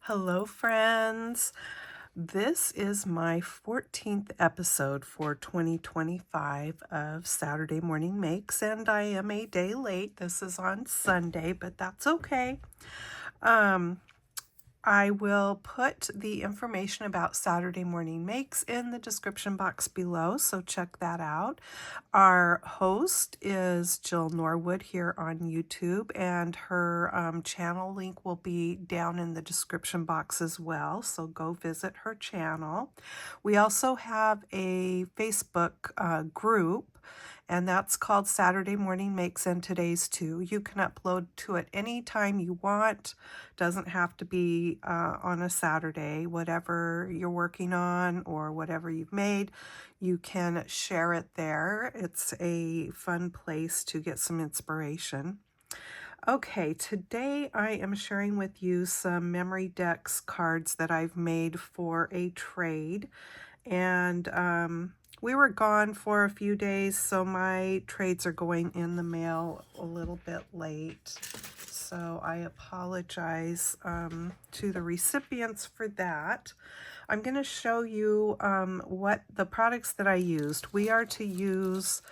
Hello, friends. This is my 14th episode for 2025 of Saturday Morning Makes, and I am a day late. This is on Sunday, but that's okay. I will put the information about Saturday Morning Makes in the description box below, so check that out. Our host is Jill Norwood here on YouTube, and her channel link will be down in the description box as well, so go visit her channel. We also have a Facebook group, and that's called Saturday Morning Makes and Today's Too. You can upload to it anytime you want. Doesn't have to be on a Saturday. Whatever you're working on or whatever you've made, you can share it there. It's a fun place to get some inspiration. Okay, today I am sharing with you some Memdex cards that I've made for a trade. And we were gone for a few days, so my trades are going in the mail a little bit late. So I apologize to the recipients for that. I'm going to show you what the products that I used. We are to use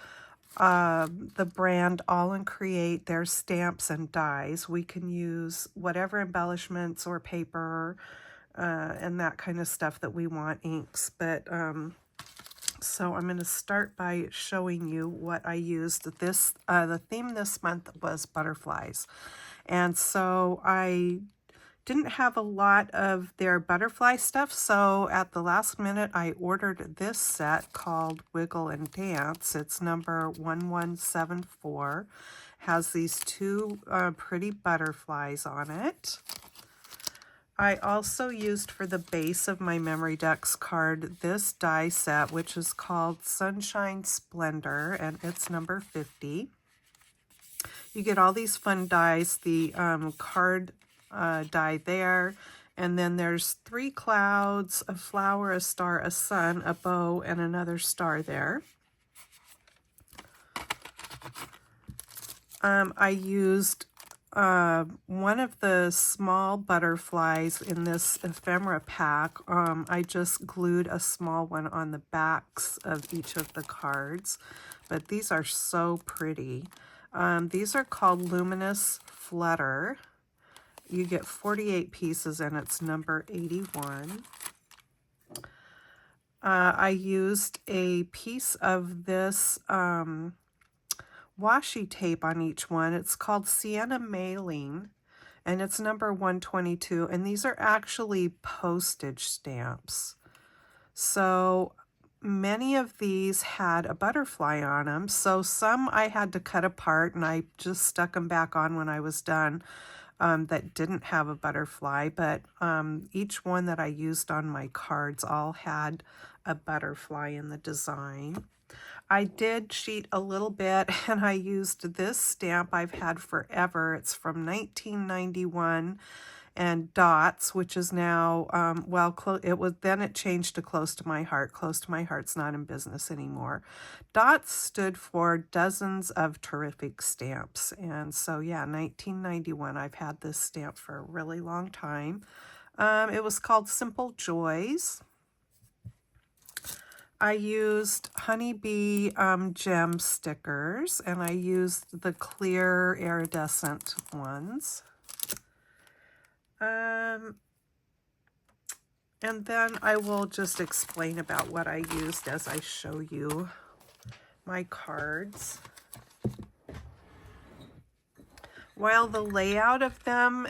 the brand All and Create, their stamps and dies. We can use whatever embellishments or paper and that kind of stuff that we want, inks. But so I'm going to start by showing you what I used. The theme this month was butterflies. And so I didn't have a lot of their butterfly stuff, so at the last minute I ordered this set called Wiggle and Dance. It's number 1174. Has these two pretty butterflies on it. I also used for the base of my Memdex card this die set, which is called Sunshine Splendor, and it's number 50. You get all these fun dies, the card die there, and then there's 3 clouds, a flower, a star, a sun, a bow, and another star there. I used one of the small butterflies in this ephemera pack. I just glued a small one on the backs of each of the cards, but these are so pretty. These are called Luminous Flutter. You get 48 pieces and it's number 81. I used a piece of this washi tape on each one. It's called Sienna Mailing, and it's number 122, and these are actually postage stamps. So many of these had a butterfly on them, so some I had to cut apart and I just stuck them back on when I was done that didn't have a butterfly, but each one that I used on my cards all had a butterfly in the design. I did cheat a little bit, and I used this stamp I've had forever. It's from 1991, and Dots, which is now, it changed to Close to My Heart. Close to My Heart's not in business anymore. Dots stood for Dozens of Terrific Stamps, and so yeah, 1991, I've had this stamp for a really long time. It was called Simple Joys. I used Honeybee gem stickers, and I used the clear iridescent ones. And then I will just explain about what I used as I show you my cards. While the layout of them,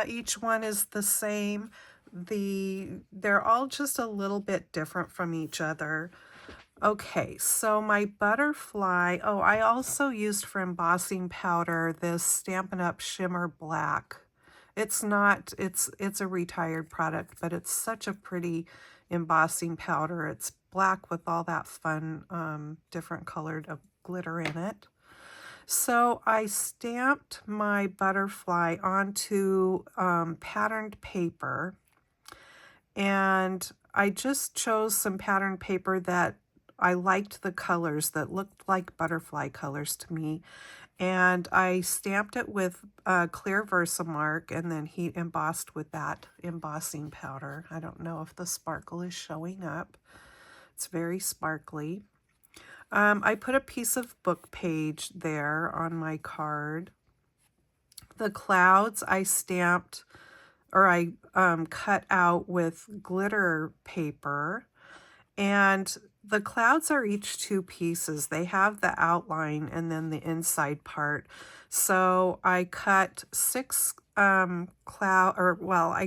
each one is the same, they're all just a little bit different from each other. Okay, so my butterfly, I also used for embossing powder this Stampin' Up! Shimmer Black. It's a retired product, but it's such a pretty embossing powder. It's black with all that fun different colored glitter in it. So I stamped my butterfly onto patterned paper, and I just chose some patterned paper that I liked the colors that looked like butterfly colors to me. And I stamped it with clear Versamark and then heat embossed with that embossing powder. I don't know if the sparkle is showing up. It's very sparkly. I put a piece of book page there on my card. The clouds I stamped, or I cut out with glitter paper. And the clouds are each 2 pieces. They have the outline and then the inside part. So I cut 6 I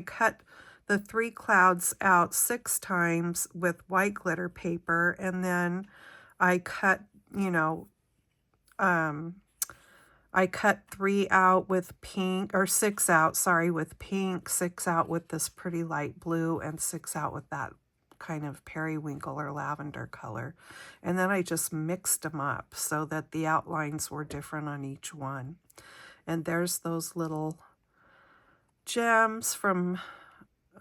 cut the 3 clouds out 6 times with white glitter paper, and then I cut, I cut 3 out with pink, or 6 out, sorry, with pink, 6 out with this pretty light blue, and 6 out with that kind of periwinkle or lavender color. And then I just mixed them up so that the outlines were different on each one. And there's those little gems from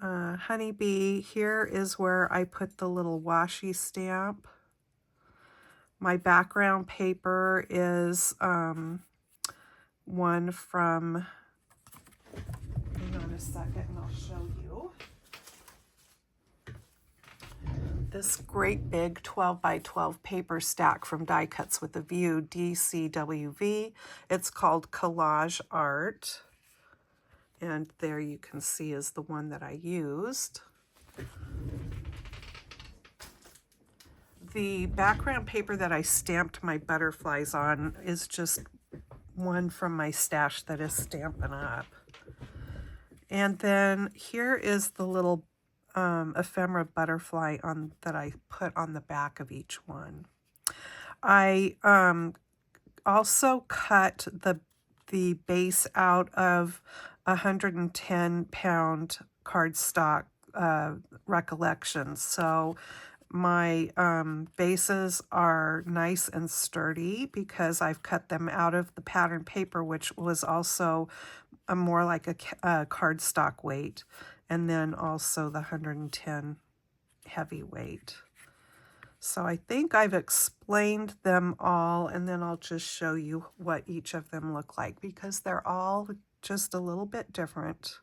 Honeybee. Here is where I put the little washi stamp. My background paper is one from, hang on a second and I'll show you. This great big 12 by 12 paper stack from Die Cuts with a View, DCWV. It's called Collage Art. And there you can see is the one that I used. The background paper that I stamped my butterflies on is just one from my stash that is Stampin' Up. And then here is the little ephemera butterfly that I put on the back of each one. I also cut the base out of 110-pound cardstock Recollections. So my bases are nice and sturdy because I've cut them out of the pattern paper, which was also more like a cardstock weight, and then also the 110 heavyweight. So I think I've explained them all, and then I'll just show you what each of them look like because they're all just a little bit different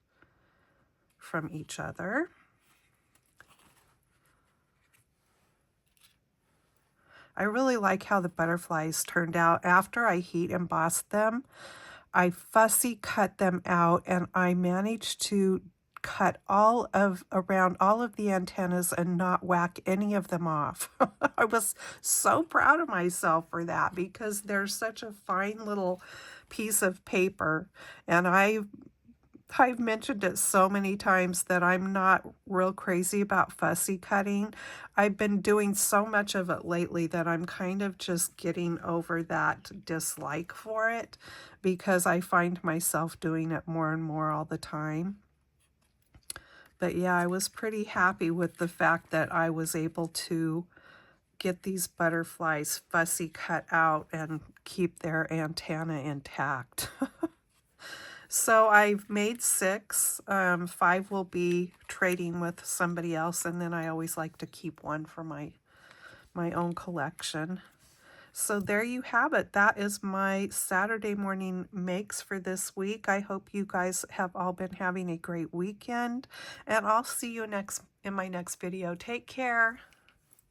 from each other. I really like how the butterflies turned out. After I heat embossed them, I fussy cut them out, and I managed to cut around all of the antennas and not whack any of them off. I was so proud of myself for that because they're such a fine little piece of paper, and I've mentioned it so many times that I'm not real crazy about fussy cutting. I've been doing so much of it lately that I'm kind of just getting over that dislike for it because I find myself doing it more and more all the time. But yeah, I was pretty happy with the fact that I was able to get these butterflies fussy cut out and keep their antenna intact. So I've made 6. 5 will be trading with somebody else, and then I always like to keep one for my own collection. So there you have it. That is my Saturday morning makes for this week. I hope you guys have all been having a great weekend, and I'll see you in my next video. Take care.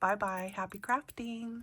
Bye-bye. Happy crafting.